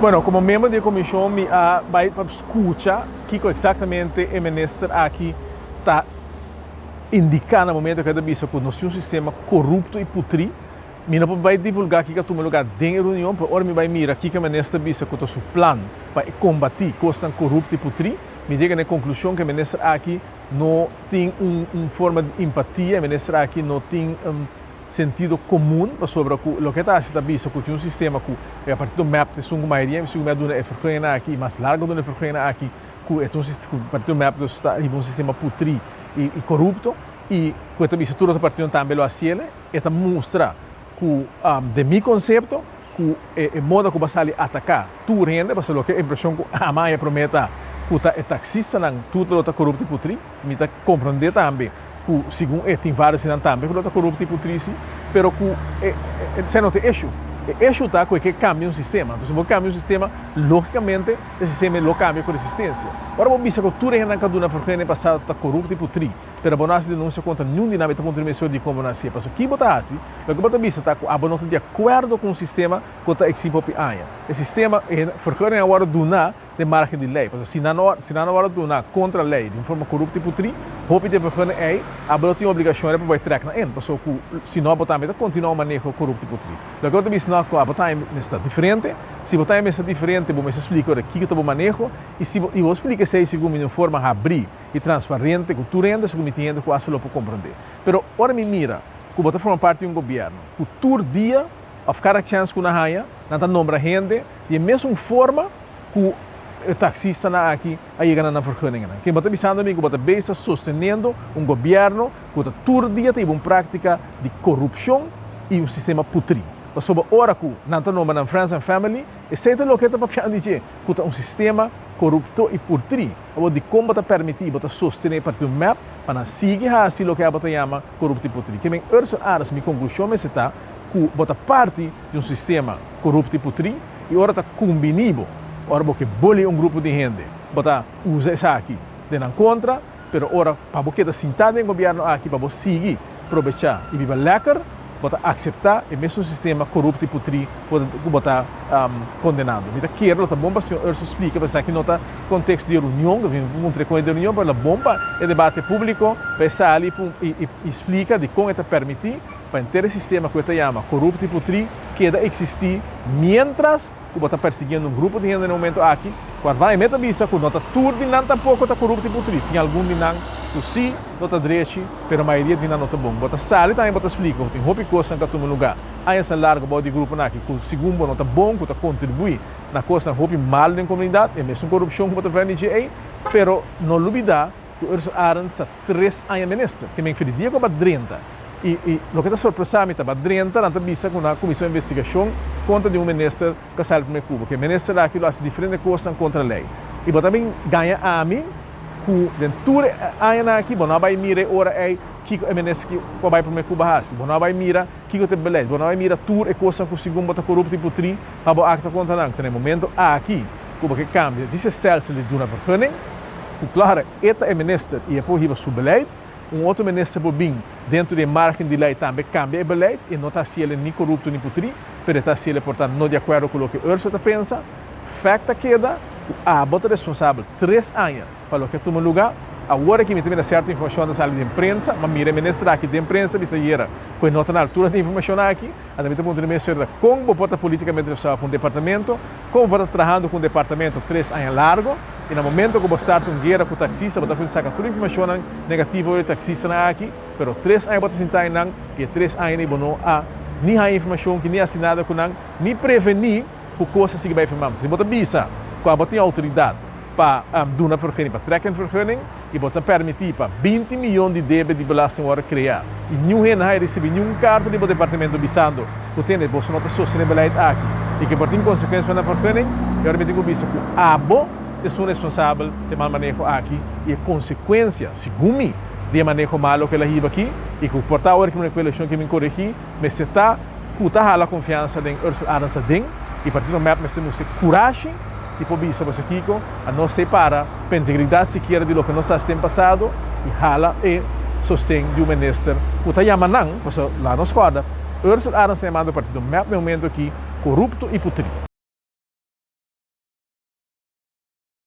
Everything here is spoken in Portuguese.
Bueno, como membro da comissão, me vai escutar que exatamente o ministro aqui está indicando no momento que ele que nós temos um sistema corrupto e putri. Me não vai divulgar aqui que tu lugar dentro da reunião, para me vai mirar aqui que o ministro disse que o seu plano para combater coisas corruptas e putri. Me diga na conclusão que o ministro aqui não tem uma forma de empatia, o ministro aqui não tem sentido comum sobre o que está visto que tem um sistema que a partir do map de sua maioria, se o map é frequente aqui, mais largo do frequente aqui, que é um sistema a partir do map um sistema putri e corrupto e quando visto tudo a partir também lo asiele, esta mostra que de meu conceito que é modo que vai atacar tu rende, porque o que a impressão que a mãe prometa que é taxista não tudo está corrupto e putri, me está compreender também que segundo tem vários não também que está corrupto e putri, pero que se não tem eixo está com que cambia um sistema. Então, se você cambia um sistema, logicamente, o sistema lo cambia com resistência. Agora, você vê que tudo em cada frequência passada está corrupto e putri, pero você não denuncia contra nenhum dinâmico contra a dimensão de como nascer. Porque aqui você assim, o que você vê está de acordo com o sistema que está existindo anos. O sistema frequência agora do na de margem de lei. Porque se não agora do na contra a lei, de forma corrupta e putri, hope de frequência é, a tem obrigação de vai track na end, porque se não você também continua o manejo corrupto e putri. O que você vê que a batalha está diferente. Se a batalha está diferente, você explica o que o manejo e se você explica se segundo de forma abrir e transparente, que tu rende, você entende que você pode compreender. Mas agora me mira, que você forma parte de um governo, que todo dia, a cada chance que na raia, não nombra gente, e a mesma forma que o taxista aqui aí na vergunningen. Que você está pensando que você está sustentando um governo que todo dia tem uma prática de corrupção e um sistema putri. Sobre a hora que não está nome na Friends and Family, é certo o que está para dizer que é um sistema corrupto e putri. De como você permitir você sustentar parte do map para seguir assim o que você chama corrupto e putri. Que aras minha conclusão está que você parte de um sistema corrupto e putri e agora está combinado. Ora, porque bole um grupo de gente, você usa isso aqui de não contra, mas ora, para você estar sentado em governo aqui, para você seguir, aproveitar e viver legal, você aceitar o mesmo sistema corrupto e putri que você está condenado. Então, quero que a bomba, o senhor Urso explica, porque aqui não está contexto de reunião, um frequente de reunião, mas a bomba é debate público, vai sair e explica de como está permitir para ter esse sistema que você chama corrupto e putri, que existir, mientras que você está perseguindo um grupo de gente no momento aqui, quando vai meter vista que não está tudo, não está pouco, está corrupto e putri. Tem algum de não, que sim, não está direito, mas a maioria de não está bom. Você sai também, você explica, tem roupa e coisa em cada lugar. Há essa larga de grupo aqui, que segundo não está bom, que está contribui na coisa roupa mal na comunidade, é mesmo corrupção que você vai dizer, mas não olvidar que o Urso Arens está 3 anos ministro, que me fez dia com 30. E o que está surpreendendo é que dentro da vista com a comissão de investigação contra um ministro que saiu para Cuba, que o ministro aqui faz diferentes coisas contra a lei. E você também ganha a mim que dentro da aqui, você não vai mirar ora que o ministro que vai para Cuba faz, você não vai mirar que o tem beleza, você não vai mirar tudo e coisas que o segundo está corrupto e putri, para o acta contra não. No momento aqui, Cuba que cambia, disse Celso de uma vergunning, que claro, este é o ministro e depois ele sua beleza. Outro ministro bobin dentro da margem de lei também cambia a lei e não está se ele nem corrupto nem putri, mas está se ele, portanto, não de acordo com o que o Urso pensa. Facta queda, a bota responsável 3 anos para o que toma lugar. Agora que me tem certa informação da sala de imprensa, mas mira, ministro aqui de imprensa, disse que quando não está na altura de informação aqui, a gente pode dizer como pode politicamente responsável com o departamento, como pode trabalhando com o departamento 3 anos largo, e no momento que você starta uma guerra com o taxista, você pode sacar toda a informação negativa do taxista aqui, mas 3 anos você sentar em e 3 anos não há nem a informação que nem assinada com não, nem prevenir que coisas se vai informar. Se você visa, quando você tem autoridade para dar uma vergunning, para trekken vergunning, e você permitir para 20 milhões de débito de belasting hora criar. E nenhum vai receber nenhuma carta do departamento bisando que tem você não está sustentabilidade aqui. E que por ter consequências na vergunning, eu realmente digo isso que a abo é responsável de mal manejo aqui e a consequência, segundo de manejo malo que ela riba aqui, e que por tal hora que uma eleição que me corrigi, mas se está a confiança em Urso Arens e partir do map, mas temos coragem e por isso você Kiko a não separa a integridade sequer de lo que nós temos passado e hala e sostém de um ministro que está chamando, porque lá nos escola, Urso Arens chamando a partir do momento aqui corrupto e putri.